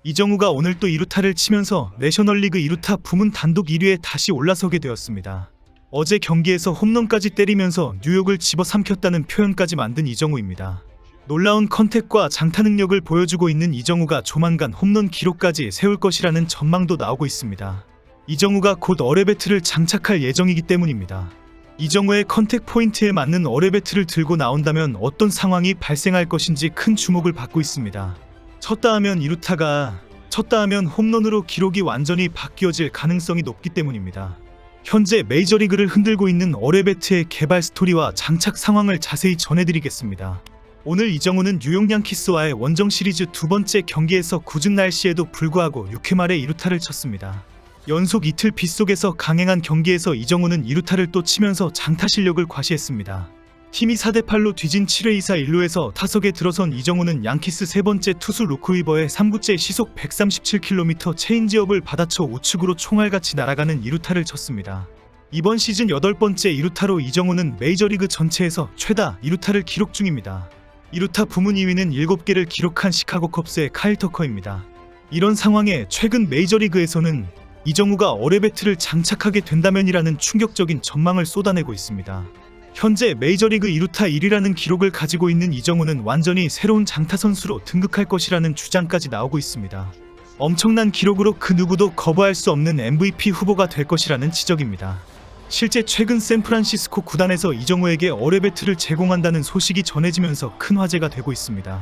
이정우가 오늘 또 2루타를 치면서 내셔널리그 2루타 부문 단독 1위에 다시 올라서게 되었습니다. 어제 경기에서 홈런까지 때리면서 뉴욕을 집어삼켰다는 표현까지 만든 이정우입니다. 놀라운 컨택과 장타 능력을 보여주고 있는 이정우가 조만간 홈런 기록까지 세울 것이라는 전망도 나오고 있습니다. 이정우가 곧 어뢰배트를 장착할 예정이기 때문입니다. 이정우의 컨택 포인트에 맞는 어뢰배트를 들고 나온다면 어떤 상황이 발생할 것인지 큰 주목을 받고 있습니다. 쳤다 하면 2루타가, 쳤다 하면 홈런으로 기록이 완전히 바뀌어질 가능성이 높기 때문입니다. 현재 메이저리그를 흔들고 있는 어뢰배트의 개발 스토리와 장착 상황을 자세히 전해드리겠습니다. 오늘 이정우는 뉴욕 양키스와의 원정 시리즈 두 번째 경기에서 궂은 날씨에도 불구하고 6회 말에 2루타를 쳤습니다. 연속 이틀 빗속에서 강행한 경기에서 이정우는 2루타를 또 치면서 장타 실력을 과시했습니다. 팀이 4대8로 뒤진 7회 2사 1루에서 타석에 들어선 이정우는 양키스 세 번째 투수 루크위버의 3구째 시속 137km 체인지업을 받아쳐 우측으로 총알같이 날아가는 2루타를 쳤습니다. 이번 시즌 8번째 2루타로 이정우는 메이저리그 전체에서 최다 2루타를 기록 중입니다. 2루타 부문 2위는 7개를 기록한 시카고 컵스의 카일 터커입니다. 이런 상황에 최근 메이저리그에서는 이정우가 어뢰배트를 장착하게 된다면이라는 충격적인 전망을 쏟아내고 있습니다. 현재 메이저리그 2루타 1위라는 기록을 가지고 있는 이정우는 완전히 새로운 장타 선수로 등극할 것이라는 주장까지 나오고 있습니다. 엄청난 기록으로 그 누구도 거부할 수 없는 MVP 후보가 될 것이라는 지적입니다. 실제 최근 샌프란시스코 구단에서 이정우에게 어뢰배트를 제공한다는 소식이 전해지면서 큰 화제가 되고 있습니다.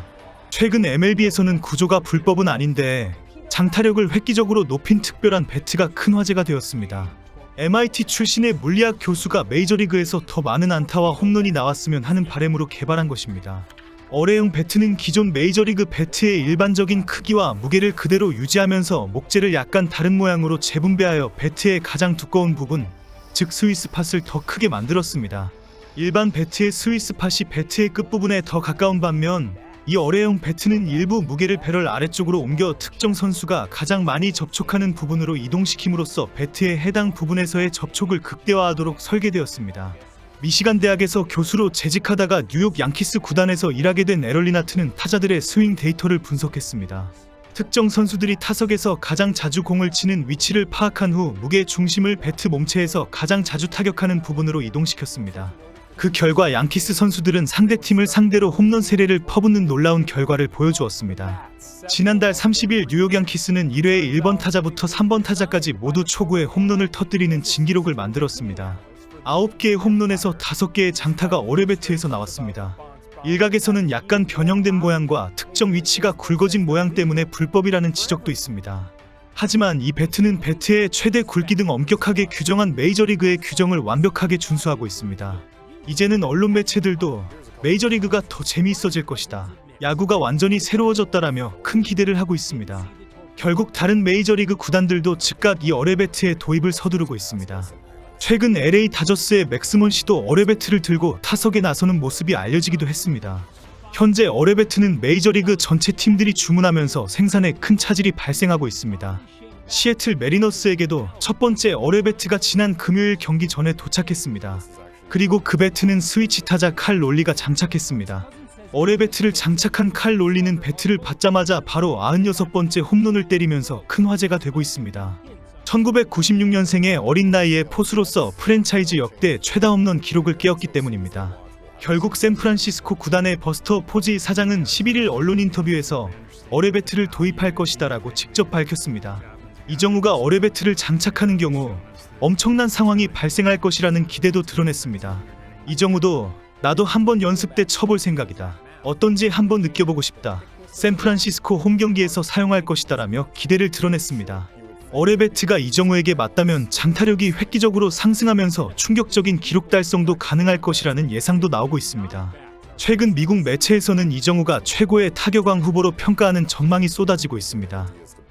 최근 MLB에서는 구조가 불법은 아닌데 장타력을 획기적으로 높인 특별한 배트가 큰 화제가 되었습니다. MIT 출신의 물리학 교수가 메이저리그에서 더 많은 안타와 홈런이 나왔으면 하는 바람으로 개발한 것입니다. 어뢰형 배트는 기존 메이저리그 배트의 일반적인 크기와 무게를 그대로 유지하면서 목재를 약간 다른 모양으로 재분배하여 배트의 가장 두꺼운 부분, 즉 스위스팟을 더 크게 만들었습니다. 일반 배트의 스위스팟이 배트의 끝부분에 더 가까운 반면 이 어뢰형 배트는 일부 무게를 배럴 아래쪽으로 옮겨 특정 선수가 가장 많이 접촉하는 부분으로 이동시킴으로써 배트의 해당 부분에서의 접촉을 극대화하도록 설계되었습니다. 미시간 대학에서 교수로 재직하다가 뉴욕 양키스 구단에서 일하게 된 에럴리나트는 타자들의 스윙 데이터를 분석했습니다. 특정 선수들이 타석에서 가장 자주 공을 치는 위치를 파악한 후 무게 중심을 배트 몸체에서 가장 자주 타격하는 부분으로 이동시켰습니다. 그 결과 양키스 선수들은 상대팀을 상대로 홈런 세례를 퍼붓는 놀라운 결과를 보여주었습니다. 지난달 30일 뉴욕 양키스는 1회에 1번 타자부터 3번 타자까지 모두 초구에 홈런을 터뜨리는 진기록을 만들었습니다. 9개의 홈런에서 5개의 장타가 어뢰배트에서 나왔습니다. 일각에서는 약간 변형된 모양과 특정 위치가 굵어진 모양 때문에 불법이라는 지적도 있습니다. 하지만 이 배트는 배트의 최대 굵기 등 엄격하게 규정한 메이저리그의 규정을 완벽하게 준수하고 있습니다. 이제는 언론 매체들도 메이저리그가 더 재미있어질 것이다, 야구가 완전히 새로워졌다라며 큰 기대를 하고 있습니다. 결국 다른 메이저리그 구단들도 즉각 이 어뢰배트의 도입을 서두르고 있습니다. 최근 LA 다저스의 맥스먼 씨도 어뢰배트를 들고 타석에 나서는 모습이 알려지기도 했습니다. 현재 어뢰배트는 메이저리그 전체 팀들이 주문하면서 생산에 큰 차질이 발생하고 있습니다. 시애틀 메리너스에게도 첫 번째 어뢰배트가 지난 금요일 경기 전에 도착했습니다. 그리고 그 배트는 스위치 타자 칼 롤리가 장착했습니다. 어뢰배트를 장착한 칼 롤리는 배트를 받자마자 바로 96번째 홈런을 때리면서 큰 화제가 되고 있습니다. 1996년생의 어린 나이에 포수로서 프랜차이즈 역대 최다 홈런 기록을 깨었기 때문입니다. 결국 샌프란시스코 구단의 버스터 포지 사장은 11일 언론 인터뷰에서 어뢰배트를 도입할 것이다라고 직접 밝혔습니다. 이정우가 어뢰배트를 장착하는 경우 엄청난 상황이 발생할 것이라는 기대도 드러냈습니다. 이정우도 나도 한번 연습 때 쳐볼 생각이다, 어떤지 한번 느껴보고 싶다, 샌프란시스코 홈경기에서 사용할 것이다라며 기대를 드러냈습니다. 어뢰배트가 이정우에게 맞다면 장타력이 획기적으로 상승하면서 충격적인 기록 달성도 가능할 것이라는 예상도 나오고 있습니다. 최근 미국 매체에서는 이정우가 최고의 타격왕 후보로 평가하는 전망이 쏟아지고 있습니다.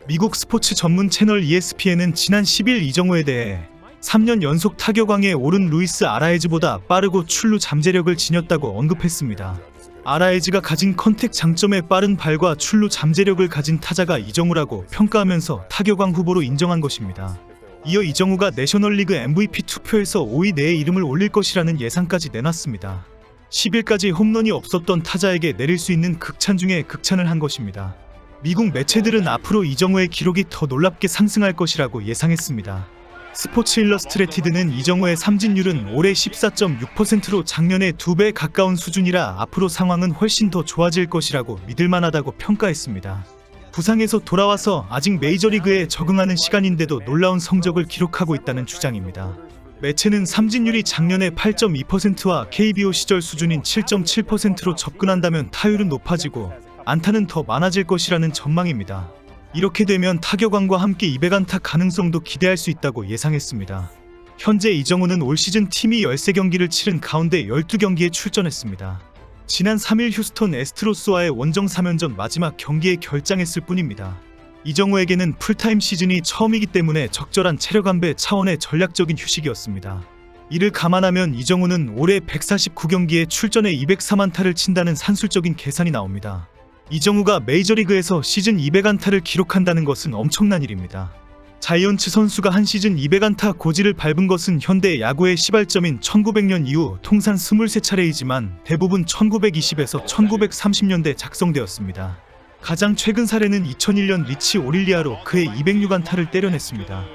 미국 스포츠 전문 채널 ESPN은 지난 10일 이정우에 대해 3년 연속 타격왕에 오른 루이스 아라에즈보다 빠르고 출루 잠재력을 지녔다고 언급했습니다. 아라에즈가 가진 컨택 장점의 빠른 발과 출루 잠재력을 가진 타자가 이정우라고 평가하면서 타격왕 후보로 인정한 것입니다. 이어 이정우가 내셔널리그 MVP 투표에서 5위 내에 이름을 올릴 것이라는 예상까지 내놨습니다. 10일까지 홈런이 없었던 타자에게 내릴 수 있는 극찬 중에 극찬을 한 것입니다. 미국 매체들은 앞으로 이정우의 기록이 더 놀랍게 상승할 것이라고 예상했습니다. 스포츠 일러스트레티드는 이정우의 삼진율은 올해 14.6%로 작년의 2배 가까운 수준이라 앞으로 상황은 훨씬 더 좋아질 것이라고 믿을만하다고 평가했습니다. 부상에서 돌아와서 아직 메이저리그에 적응하는 시간인데도 놀라운 성적을 기록하고 있다는 주장입니다. 매체는 삼진율이 작년의 8.2%와 KBO 시절 수준인 7.7%로 접근한다면 타율은 높아지고 안타는 더 많아질 것이라는 전망입니다. 이렇게 되면 타격왕과 함께 200안타 가능성도 기대할 수 있다고 예상했습니다. 현재 이정우는 올 시즌 팀이 13경기를 치른 가운데 12경기에 출전했습니다. 지난 3일 휴스턴 애스트로스와의 원정 3연전 마지막 경기에 결장했을 뿐입니다. 이정우에게는 풀타임 시즌이 처음이기 때문에 적절한 체력 안배 차원의 전략적인 휴식이었습니다. 이를 감안하면 이정우는 올해 149경기에 출전해 203안타를 친다는 산술적인 계산이 나옵니다. 이정우가 메이저리그에서 시즌 200안타를 기록한다는 것은 엄청난 일입니다. 자이언츠 선수가 한 시즌 200안타 고지를 밟은 것은 현대 야구의 시발점인 1900년 이후 통산 23차례이지만 대부분 1920에서 1930년대 작성되었습니다. 가장 최근 사례는 2001년 리치 오릴리아로 그의 206안타를 때려냈습니다.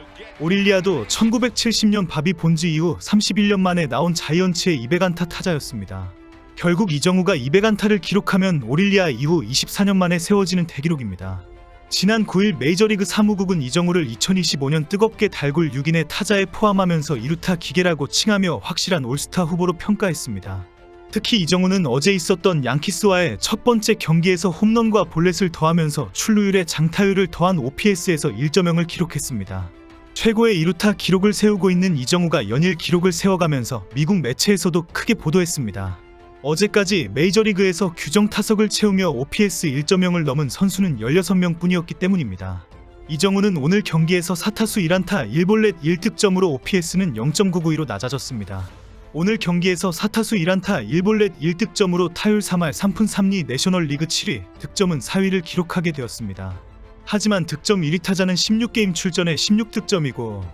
오릴리아도 1970년 바비 본즈 이후 31년 만에 나온 자이언츠의 200안타 타자였습니다. 결국 이정우가 200안타를 기록하면 오릴리아 이후 24년 만에 세워지는 대기록입니다. 지난 9일 메이저리그 사무국은 이정우를 2025년 뜨겁게 달굴 6인의 타자에 포함하면서 이루타 기계라고 칭하며 확실한 올스타 후보로 평가했습니다. 특히 이정우는 어제 있었던 양키스와의 첫 번째 경기에서 홈런과 볼넷을 더하면서 출루율에 장타율을 더한 OPS에서 1.0을 기록했습니다. 최고의 이루타 기록을 세우고 있는 이정우가 연일 기록을 세워가면서 미국 매체에서도 크게 보도했습니다. 어제까지 메이저리그에서 규정 타석을 채우며 OPS 1.0을 넘은 선수는 16명 뿐이었기 때문입니다. 이정우는 오늘 경기에서 4타수 1안타 1볼넷 1득점으로 OPS는 0.992로 낮아졌습니다. 오늘 경기에서 4타수 1안타 1볼넷 1득점으로 타율 3할 3푼 3리 내셔널리그 7위, 득점은 4위를 기록하게 되었습니다. 하지만 득점 1위 타자는 16게임 출전에 16득점이고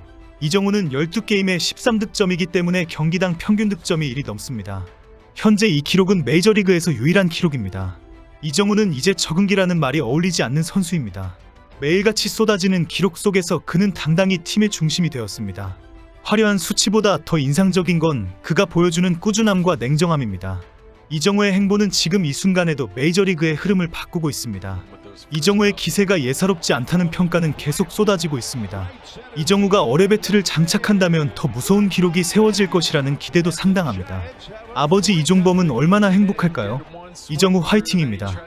이정우는 12게임에 13득점이기 때문에 경기당 평균 득점이 1이 넘습니다. 현재 이 기록은 메이저리그에서 유일한 기록입니다. 이정우는 이제 적응기라는 말이 어울리지 않는 선수입니다. 매일같이 쏟아지는 기록 속에서 그는 당당히 팀의 중심이 되었습니다. 화려한 수치보다 더 인상적인 건 그가 보여주는 꾸준함과 냉정함입니다. 이정우의 행보는 지금 이 순간에도 메이저리그의 흐름을 바꾸고 있습니다. 이정우의 기세가 예사롭지 않다는 평가는 계속 쏟아지고 있습니다. 이정우가 어뢰 배트를 장착한다면 더 무서운 기록이 세워질 것이라는 기대도 상당합니다. 아버지 이종범은 얼마나 행복할까요? 이정우 화이팅입니다.